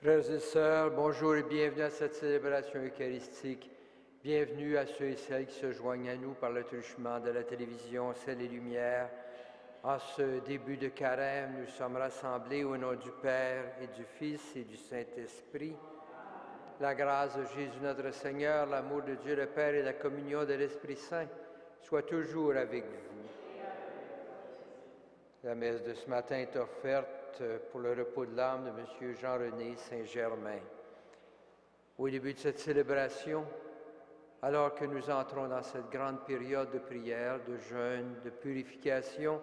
Frères et sœurs, bonjour et bienvenue à cette célébration eucharistique. Bienvenue à ceux et celles qui se joignent à nous par le truchement de la télévision Ciel et Lumière. En ce début de carême, nous sommes rassemblés au nom du Père et du Fils et du Saint-Esprit. La grâce de Jésus notre Seigneur, l'amour de Dieu le Père et la communion de l'Esprit Saint soient toujours avec vous. La messe de ce matin est offerte pour le repos de l'âme de M. Jean-René Saint-Germain. Au début de cette célébration, alors que nous entrons dans cette grande période de prière, de jeûne, de purification,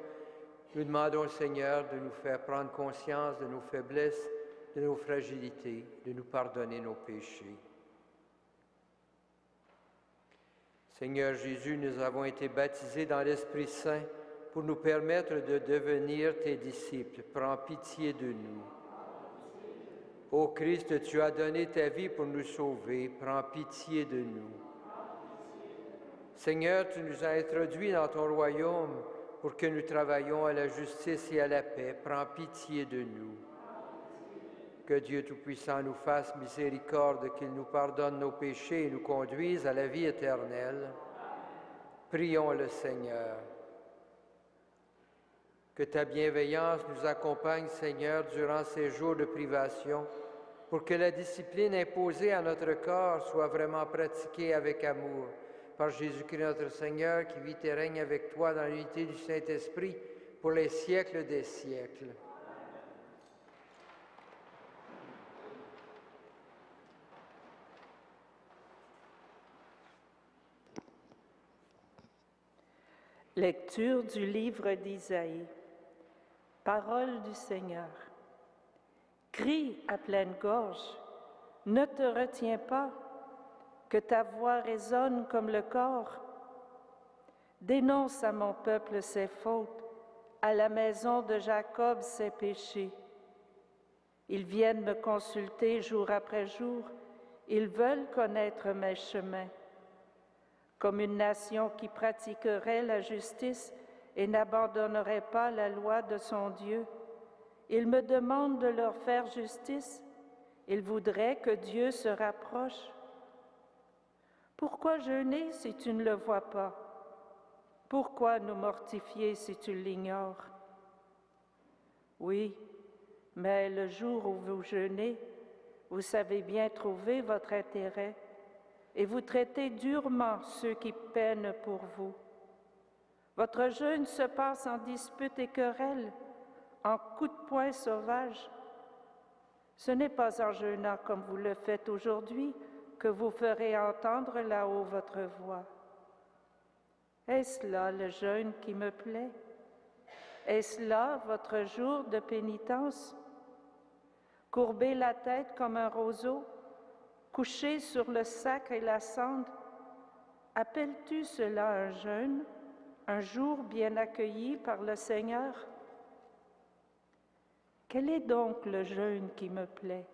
nous demandons au Seigneur de nous faire prendre conscience de nos faiblesses, de nos fragilités, de nous pardonner nos péchés. Seigneur Jésus, nous avons été baptisés dans l'Esprit Saint pour nous permettre de devenir tes disciples. Prends pitié de nous. Ô Christ, tu as donné ta vie pour nous sauver. Prends pitié de nous. Seigneur, tu nous as introduits dans ton royaume pour que nous travaillions à la justice et à la paix. Prends pitié de nous. Que Dieu Tout-Puissant nous fasse miséricorde, qu'il nous pardonne nos péchés et nous conduise à la vie éternelle. Prions le Seigneur. Que ta bienveillance nous accompagne, Seigneur, durant ces jours de privation, pour que la discipline imposée à notre corps soit vraiment pratiquée avec amour. Par Jésus-Christ notre Seigneur, qui vit et règne avec toi dans l'unité du Saint-Esprit, pour les siècles des siècles. Lecture du livre d'Isaïe. Parole du Seigneur. Crie à pleine gorge, ne te retiens pas, que ta voix résonne comme le cor. Dénonce à mon peuple ses fautes, à la maison de Jacob ses péchés. Ils viennent me consulter jour après jour, ils veulent connaître mes chemins. Comme une nation qui pratiquerait la justice et n'abandonnerait pas la loi de son Dieu. Ils me demandent de leur faire justice. Ils voudraient que Dieu se rapproche. Pourquoi jeûner si tu ne le vois pas? Pourquoi nous mortifier si tu l'ignores? Oui, mais le jour où vous jeûnez, vous savez bien trouver votre intérêt et vous traitez durement ceux qui peinent pour vous. Votre jeûne se passe en disputes et querelles, en coups de poing sauvages. Ce n'est pas en jeûnant comme vous le faites aujourd'hui que vous ferez entendre là-haut votre voix. Est-ce là le jeûne qui me plaît? Est-ce là votre jour de pénitence? Courber la tête comme un roseau, coucher sur le sac et la cendre, appelles-tu cela un jeûne? Un jour bien accueilli par le Seigneur? Quel est donc le jeûne qui me plaît?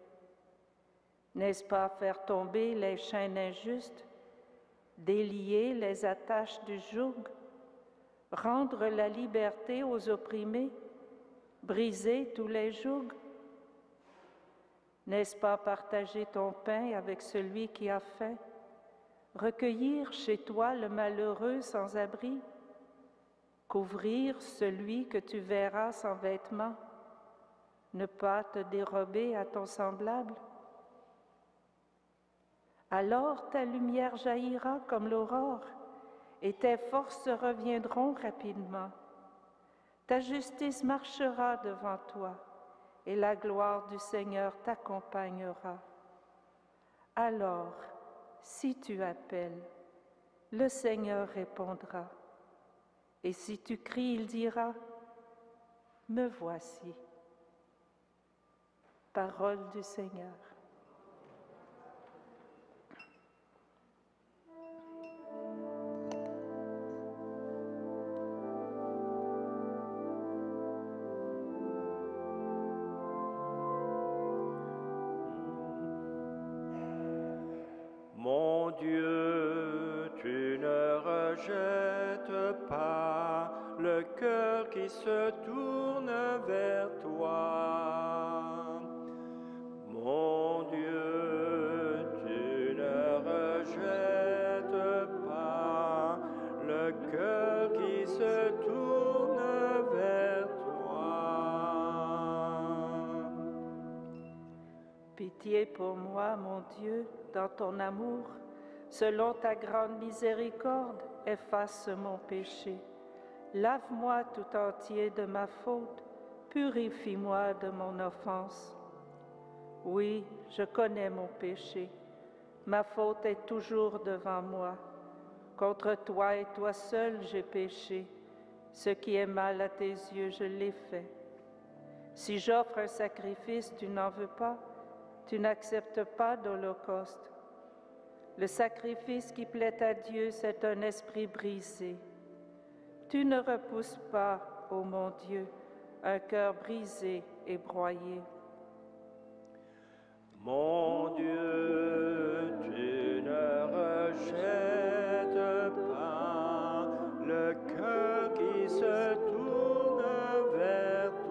N'est-ce pas faire tomber les chaînes injustes, délier les attaches du joug, rendre la liberté aux opprimés, briser tous les jougs? N'est-ce pas partager ton pain avec celui qui a faim, recueillir chez toi le malheureux sans abri, couvrir celui que tu verras sans vêtements, ne pas te dérober à ton semblable? Alors ta lumière jaillira comme l'aurore, et tes forces reviendront rapidement. Ta justice marchera devant toi, et la gloire du Seigneur t'accompagnera. Alors, si tu appelles, le Seigneur répondra. Et si tu cries, il dira, « Me voici ». Parole du Seigneur. Mon Dieu, tu ne rejettes pas le cœur qui se tourne vers toi. Mon Pitié pour moi, mon Dieu, dans ton amour, selon ta grande miséricorde, efface mon péché. Lave-moi tout entier de ma faute, purifie-moi de mon offense. Oui, je connais mon péché. Ma faute est toujours devant moi. Contre toi et toi seul j'ai péché. Ce qui est mal à tes yeux, je l'ai fait. Si j'offre un sacrifice, tu n'en veux pas. Tu n'acceptes pas d'holocauste. Le sacrifice qui plaît à Dieu, c'est un esprit brisé. Tu ne repousses pas, ô mon Dieu, un cœur brisé et broyé. Mon Dieu, tu ne rejettes pas le cœur qui se tourne vers toi.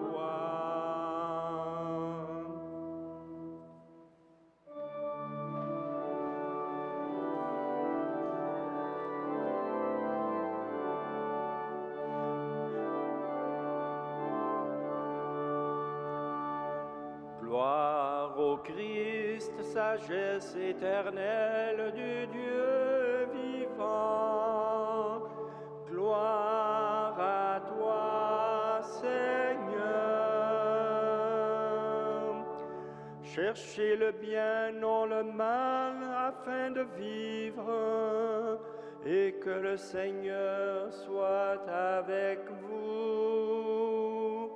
Gloire au Christ, sagesse éternelle du Dieu vivant. Gloire à toi, Seigneur. Cherchez le bien, non le mal, afin de vivre, et que le Seigneur soit avec vous.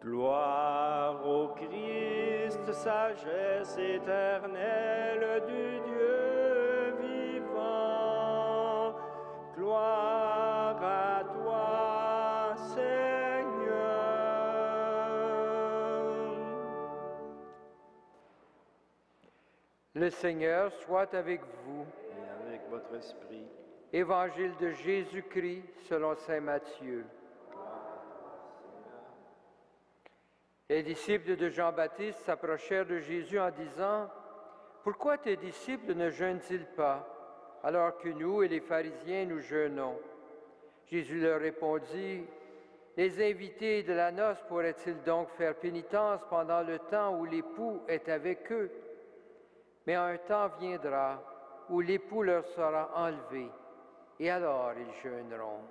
Gloire au Christ, sagesse éternelle du Dieu vivant. Gloire à toi, Seigneur. Le Seigneur soit avec vous. Et avec votre esprit. Évangile de Jésus-Christ selon saint Matthieu. Les disciples de Jean-Baptiste s'approchèrent de Jésus en disant « Pourquoi tes disciples ne jeûnent-ils pas, alors que nous et les pharisiens nous jeûnons ?» Jésus leur répondit « Les invités de la noce pourraient-ils donc faire pénitence pendant le temps où l'époux est avec eux? Mais un temps viendra où l'époux leur sera enlevé, et alors ils jeûneront. »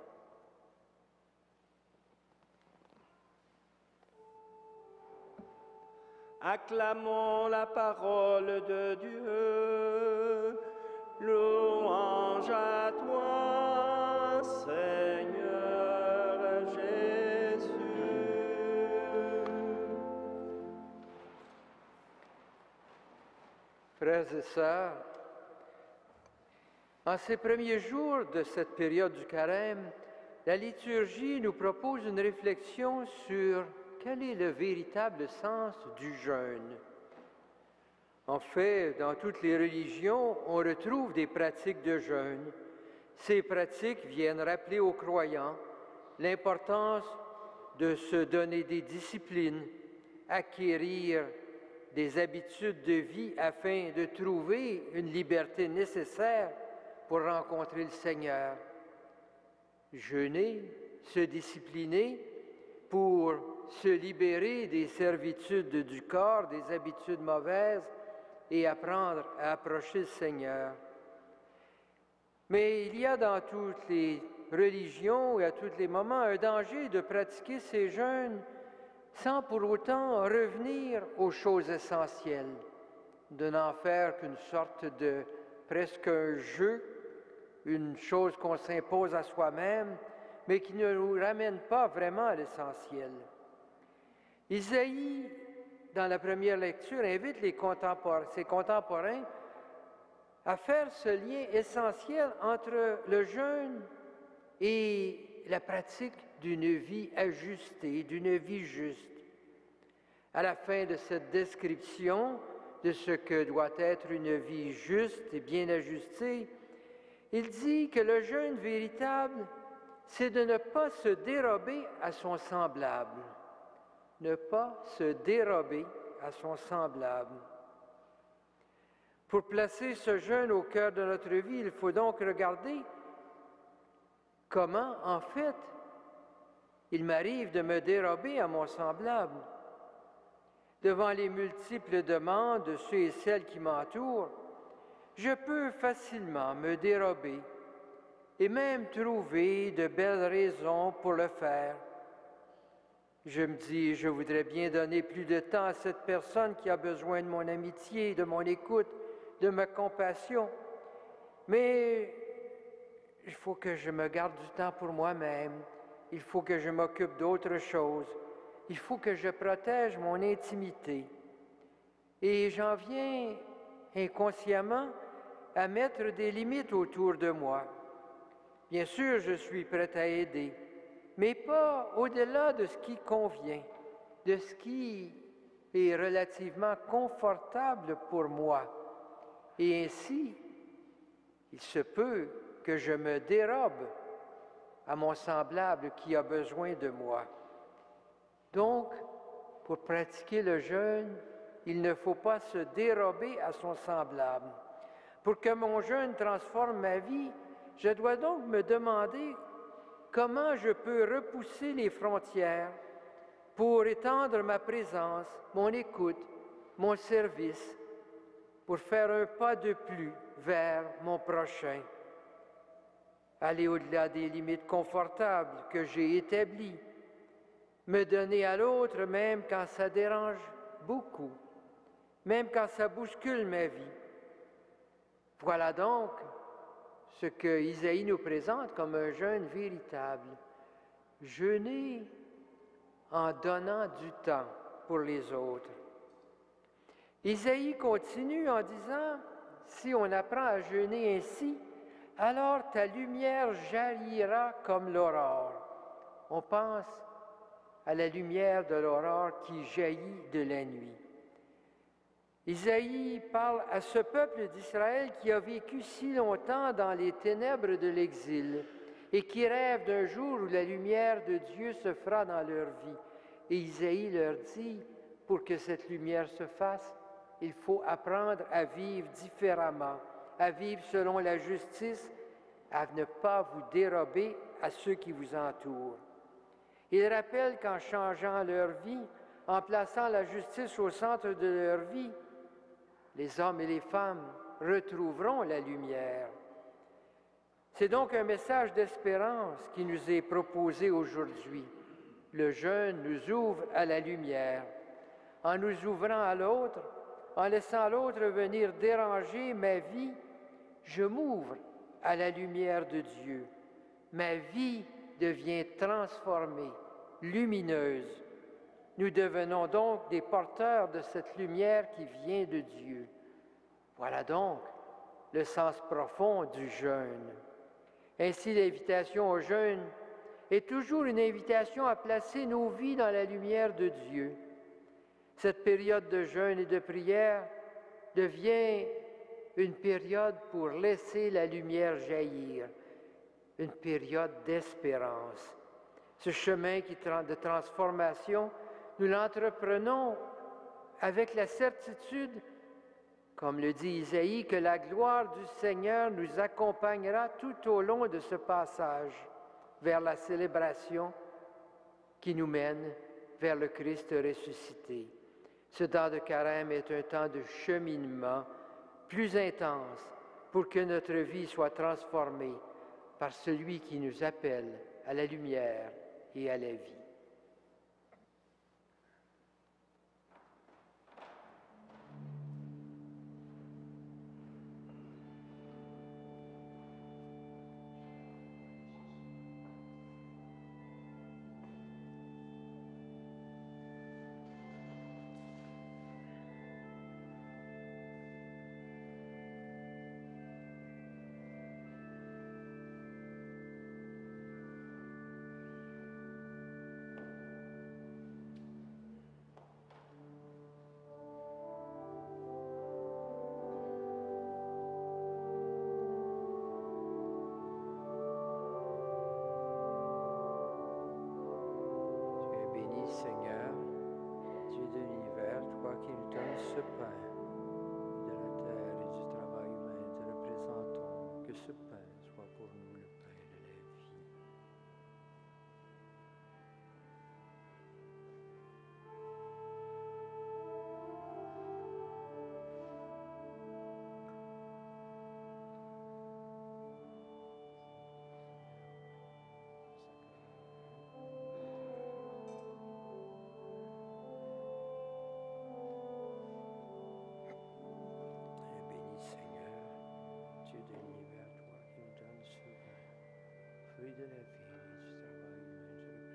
Acclamons la parole de Dieu. Louange à toi, Seigneur Jésus. Frères et sœurs, en ces premiers jours de cette période du carême, la liturgie nous propose une réflexion sur quel est le véritable sens du jeûne. En fait, dans toutes les religions, on retrouve des pratiques de jeûne. Ces pratiques viennent rappeler aux croyants l'importance de se donner des disciplines, acquérir des habitudes de vie afin de trouver une liberté nécessaire pour rencontrer le Seigneur. Jeûner, se discipliner pour se libérer des servitudes du corps, des habitudes mauvaises et apprendre à approcher le Seigneur. Mais il y a dans toutes les religions et à tous les moments un danger de pratiquer ces jeûnes sans pour autant revenir aux choses essentielles, de n'en faire qu'une sorte de presque un jeu, une chose qu'on s'impose à soi-même, mais qui ne nous ramène pas vraiment à l'essentiel. Isaïe, dans la première lecture, invite ses contemporains à faire ce lien essentiel entre le jeûne et la pratique d'une vie ajustée, d'une vie juste. À la fin de cette description de ce que doit être une vie juste et bien ajustée, il dit que le jeûne véritable, c'est de ne pas se dérober à son semblable. Ne pas se dérober à son semblable. Pour placer ce jeûne au cœur de notre vie, il faut donc regarder comment, en fait, il m'arrive de me dérober à mon semblable. Devant les multiples demandes de ceux et celles qui m'entourent, je peux facilement me dérober et même trouver de belles raisons pour le faire. Je me dis, je voudrais bien donner plus de temps à cette personne qui a besoin de mon amitié, de mon écoute, de ma compassion. Mais il faut que je me garde du temps pour moi-même. Il faut que je m'occupe d'autres choses. Il faut que je protège mon intimité. Et j'en viens inconsciemment à mettre des limites autour de moi. Bien sûr, je suis prêt à aider, mais pas au-delà de ce qui convient, de ce qui est relativement confortable pour moi. Et ainsi, il se peut que je me dérobe à mon semblable qui a besoin de moi. Donc, pour pratiquer le jeûne, il ne faut pas se dérober à son semblable. Pour que mon jeûne transforme ma vie, je dois donc me demander comment je peux repousser les frontières pour étendre ma présence, mon écoute, mon service, pour faire un pas de plus vers mon prochain. Aller au-delà des limites confortables que j'ai établies, me donner à l'autre même quand ça dérange beaucoup, même quand ça bouscule ma vie. Voilà donc ce que Isaïe nous présente comme un jeûne véritable. Jeûner en donnant du temps pour les autres. Isaïe continue en disant, si on apprend à jeûner ainsi, alors ta lumière jaillira comme l'aurore. On pense à la lumière de l'aurore qui jaillit de la nuit. Isaïe parle à ce peuple d'Israël qui a vécu si longtemps dans les ténèbres de l'exil et qui rêve d'un jour où la lumière de Dieu se fera dans leur vie. Et Isaïe leur dit, pour que cette lumière se fasse, il faut apprendre à vivre différemment, à vivre selon la justice, à ne pas vous dérober à ceux qui vous entourent. Il rappelle qu'en changeant leur vie, en plaçant la justice au centre de leur vie, les hommes et les femmes retrouveront la lumière. C'est donc un message d'espérance qui nous est proposé aujourd'hui. Le jeûne nous ouvre à la lumière. En nous ouvrant à l'autre, en laissant l'autre venir déranger ma vie, je m'ouvre à la lumière de Dieu. Ma vie devient transformée, lumineuse. Nous devenons donc des porteurs de cette lumière qui vient de Dieu. Voilà donc le sens profond du jeûne. Ainsi, l'invitation au jeûne est toujours une invitation à placer nos vies dans la lumière de Dieu. Cette période de jeûne et de prière devient une période pour laisser la lumière jaillir, une période d'espérance. Ce chemin de transformation, nous l'entreprenons avec la certitude, comme le dit Isaïe, que la gloire du Seigneur nous accompagnera tout au long de ce passage vers la célébration qui nous mène vers le Christ ressuscité. Ce temps de carême est un temps de cheminement plus intense pour que notre vie soit transformée par celui qui nous appelle à la lumière et à la vie. Seigneur, Dieu de l'univers, toi qui nous donnes ce pain de la terre et du travail humain, te représentons que ce pain soit pour nous le pain de la vie. de la vie et du travail humain, je le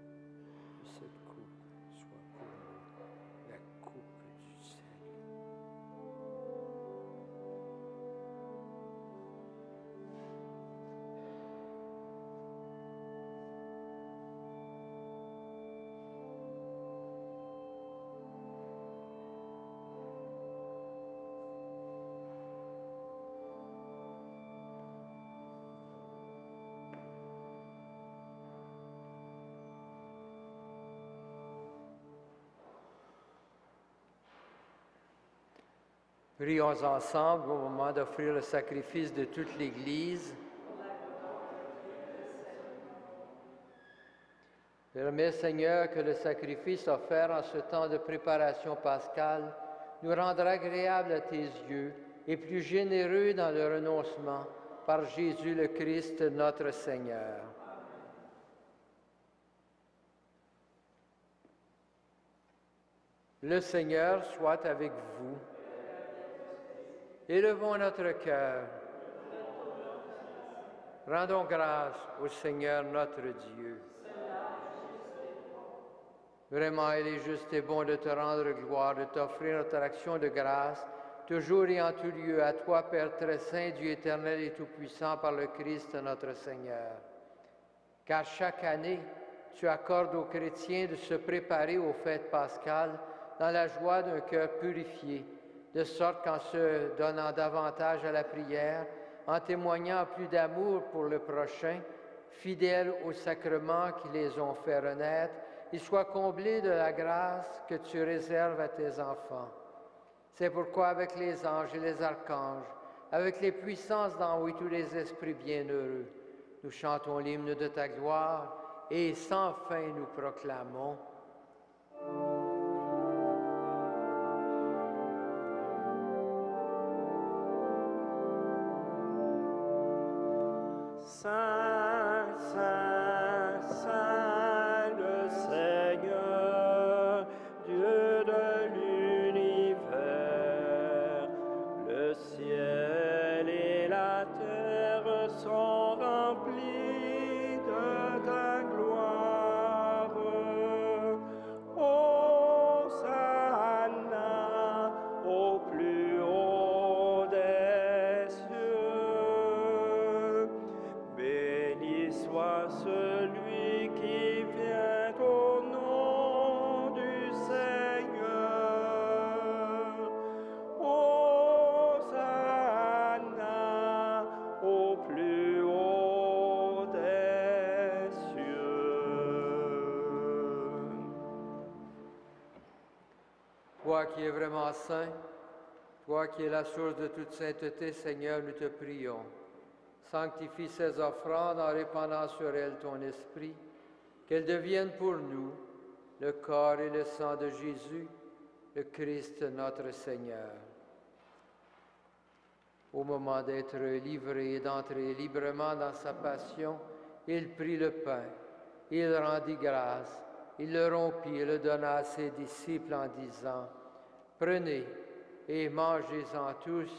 présente. Que cette coupe soit pour nous la coupe du salut. Prions ensemble au moment d'offrir le sacrifice de toute l'Église. Permets, Seigneur, que le sacrifice offert en ce temps de préparation pascale nous rendra agréable à tes yeux et plus généreux dans le renoncement par Jésus le Christ, notre Seigneur. Le Seigneur soit avec vous. Élevons notre cœur. Rendons grâce au Seigneur notre Dieu. Vraiment, il est juste et bon de te rendre gloire, de t'offrir notre action de grâce, toujours et en tout lieu, à toi, Père très saint, Dieu éternel et tout-puissant, par le Christ notre Seigneur. Car chaque année, tu accordes aux chrétiens de se préparer aux fêtes pascales dans la joie d'un cœur purifié, de sorte qu'en se donnant davantage à la prière, en témoignant plus d'amour pour le prochain, fidèles aux sacrements qui les ont fait renaître, ils soient comblés de la grâce que tu réserves à tes enfants. C'est pourquoi avec les anges et les archanges, avec les puissances d'en haut et tous les esprits bienheureux, nous chantons l'hymne de ta gloire et sans fin nous proclamons. Saint, Saint, Saint, le Seigneur, Dieu de l'univers, le ciel et la terre sont remplis de ta gloire. Hosanna au plus haut des cieux. Béni soit celui qui vient au nom du Seigneur. Hosanna au plus haut des cieux. Toi qui es vraiment saint, toi qui es la source de toute sainteté, Seigneur, nous te prions. Sanctifie ces offrandes en répandant sur elles ton esprit, qu'elles deviennent pour nous le corps et le sang de Jésus, le Christ notre Seigneur. Au moment d'être livré et d'entrer librement dans sa passion, il prit le pain, il rendit grâce, il le rompit et le donna à ses disciples en disant, « Prenez et mangez-en tous,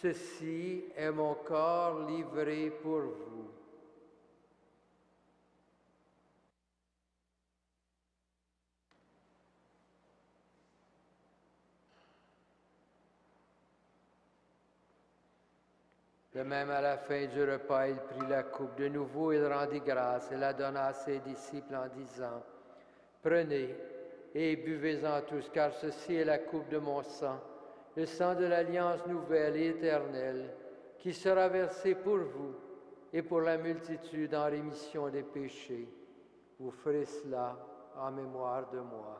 ceci est mon corps livré pour vous. » De même, à la fin du repas, il prit la coupe. De nouveau, il rendit grâce et la donna à ses disciples en disant, « Prenez et buvez-en tous, car ceci est la coupe de mon sang, le sang de l'alliance nouvelle et éternelle, qui sera versé pour vous et pour la multitude en rémission des péchés. Vous ferez cela en mémoire de moi. »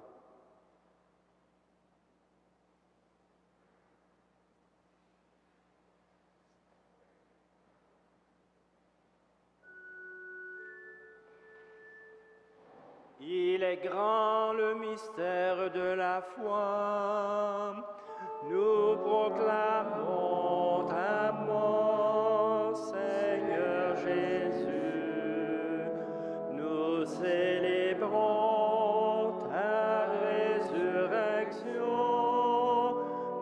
Il est grand le mystère de la foi. Nous proclamons ta mort, Seigneur Jésus. Nous célébrons ta résurrection.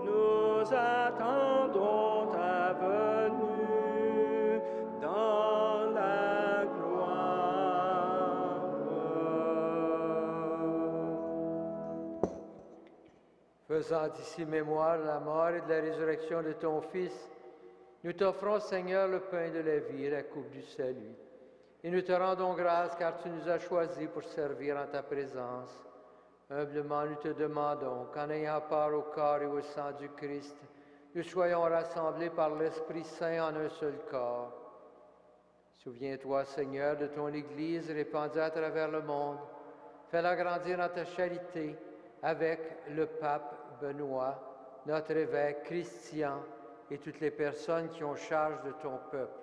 Nous attendons ta venue dans la gloire. Faisant ici mémoire de la mort et de la résurrection de ton Fils, nous t'offrons, Seigneur, le pain de la vie et la coupe du salut. Et nous te rendons grâce car tu nous as choisis pour servir en ta présence. Humblement, nous te demandons qu'en ayant part au corps et au sang du Christ, nous soyons rassemblés par l'Esprit Saint en un seul corps. Souviens-toi, Seigneur, de ton Église répandue à travers le monde. Fais-la grandir dans ta charité avec le pape Benoît, notre évêque Christian et toutes les personnes qui ont charge de ton peuple.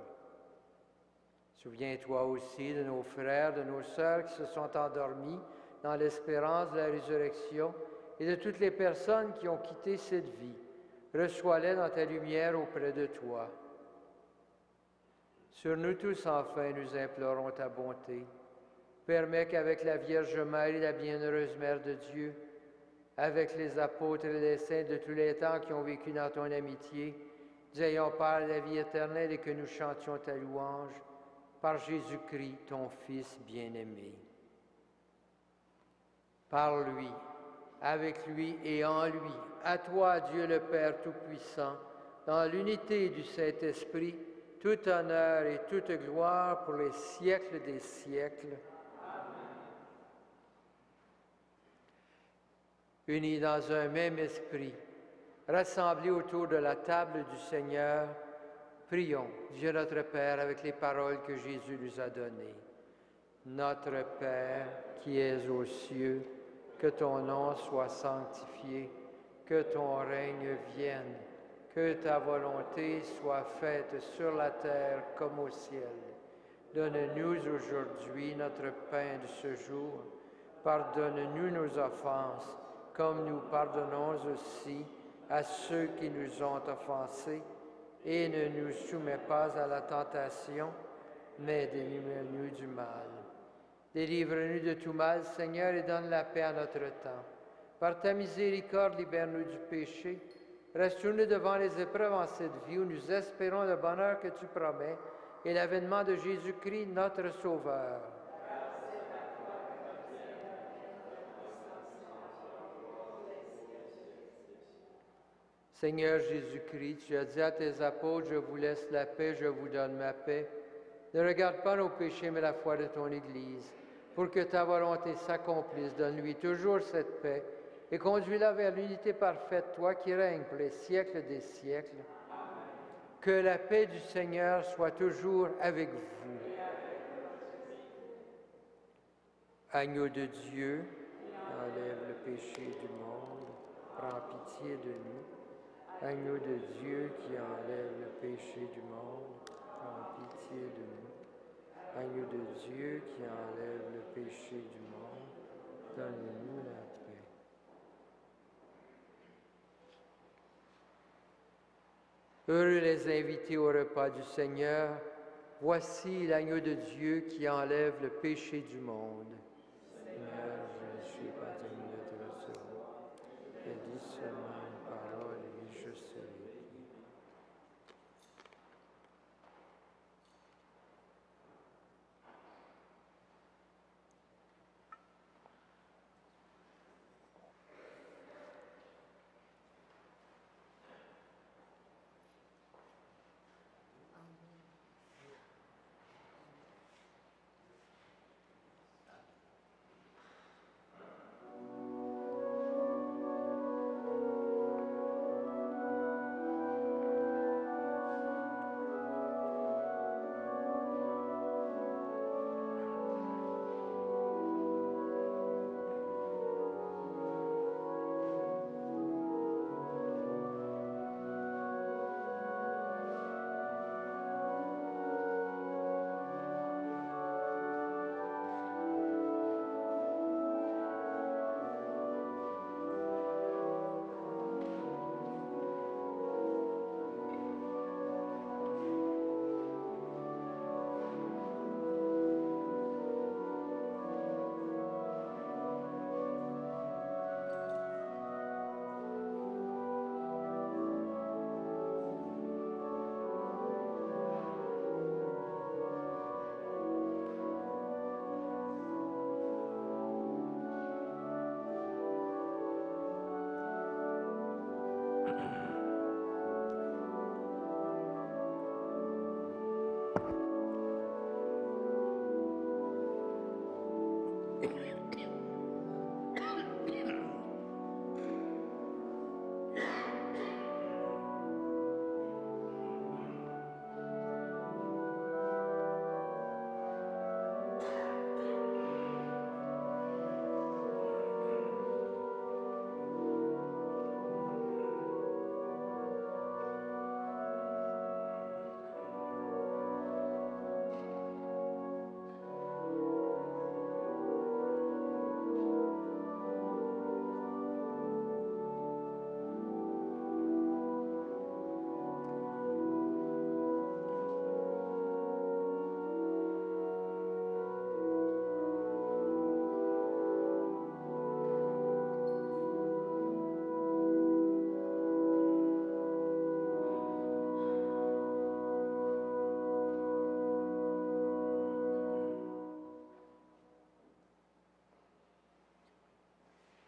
Souviens-toi aussi de nos frères, de nos sœurs qui se sont endormis dans l'espérance de la résurrection et de toutes les personnes qui ont quitté cette vie. Reçois-les dans ta lumière auprès de toi. Sur nous tous, enfin, nous implorons ta bonté. Permets qu'avec la Vierge Marie, la bienheureuse Mère de Dieu, avec les apôtres et les saints de tous les temps qui ont vécu dans ton amitié, nous ayons part à la vie éternelle et que nous chantions ta louange par Jésus-Christ, ton Fils bien-aimé. Par lui, avec lui et en lui, à toi, Dieu le Père Tout-Puissant, dans l'unité du Saint-Esprit, tout honneur et toute gloire pour les siècles des siècles. Unis dans un même esprit, rassemblés autour de la table du Seigneur, prions Dieu notre Père avec les paroles que Jésus nous a données. Notre Père qui es aux cieux, que ton nom soit sanctifié, que ton règne vienne, que ta volonté soit faite sur la terre comme au ciel. Donne-nous aujourd'hui notre pain de ce jour. Pardonne-nous nos offenses, comme nous pardonnons aussi à ceux qui nous ont offensés. Et ne nous soumets pas à la tentation, mais délivre-nous du mal. Délivre-nous de tout mal, Seigneur, et donne la paix à notre temps. Par ta miséricorde, libère-nous du péché. Restaure-nous devant les épreuves en cette vie où nous espérons le bonheur que tu promets et l'avènement de Jésus-Christ, notre Sauveur. Seigneur Jésus-Christ, tu as dit à tes apôtres, je vous laisse la paix, je vous donne ma paix. Ne regarde pas nos péchés, mais la foi de ton Église. Pour que ta volonté s'accomplisse, donne-lui toujours cette paix et conduis-la vers l'unité parfaite, toi qui règnes pour les siècles des siècles. Que la paix du Seigneur soit toujours avec vous. Agneau de Dieu, enlève le péché du monde, prends pitié de nous. Agneau de Dieu qui enlève le péché du monde, prends pitié de nous. Agneau de Dieu qui enlève le péché du monde, donne-nous la paix. Heureux les invités au repas du Seigneur, voici l'agneau de Dieu qui enlève le péché du monde. Seigneur, je ne suis pas digne de te recevoir, mais dis seulement une parole et je serai guéri.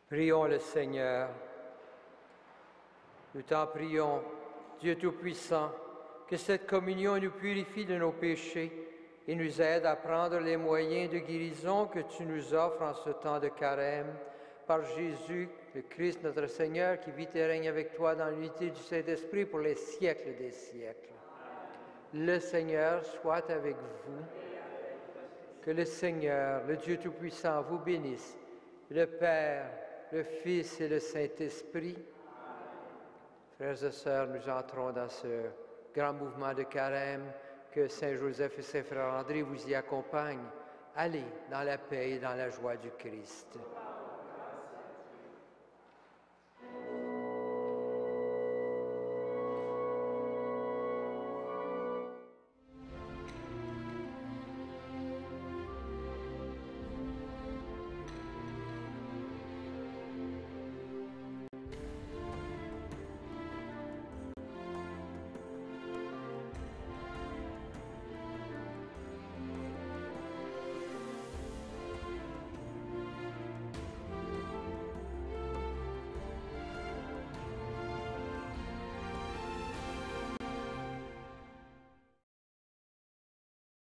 Prions le Seigneur. Nous t'en prions, Dieu Tout-Puissant, que cette communion nous purifie de nos péchés et nous aide à prendre les moyens de guérison que tu nous offres en ce temps de carême. Par Jésus, le Christ, notre Seigneur, qui vit et règne avec toi dans l'unité du Saint-Esprit pour les siècles des siècles. Le Seigneur soit avec vous. Que le Seigneur, le Dieu Tout-Puissant, vous bénisse, le Père, le Fils et le Saint-Esprit. Frères et sœurs, nous entrons dans ce grand mouvement de carême. Que Saint Joseph et Saint Frère André vous y accompagnent. Allez dans la paix et dans la joie du Christ.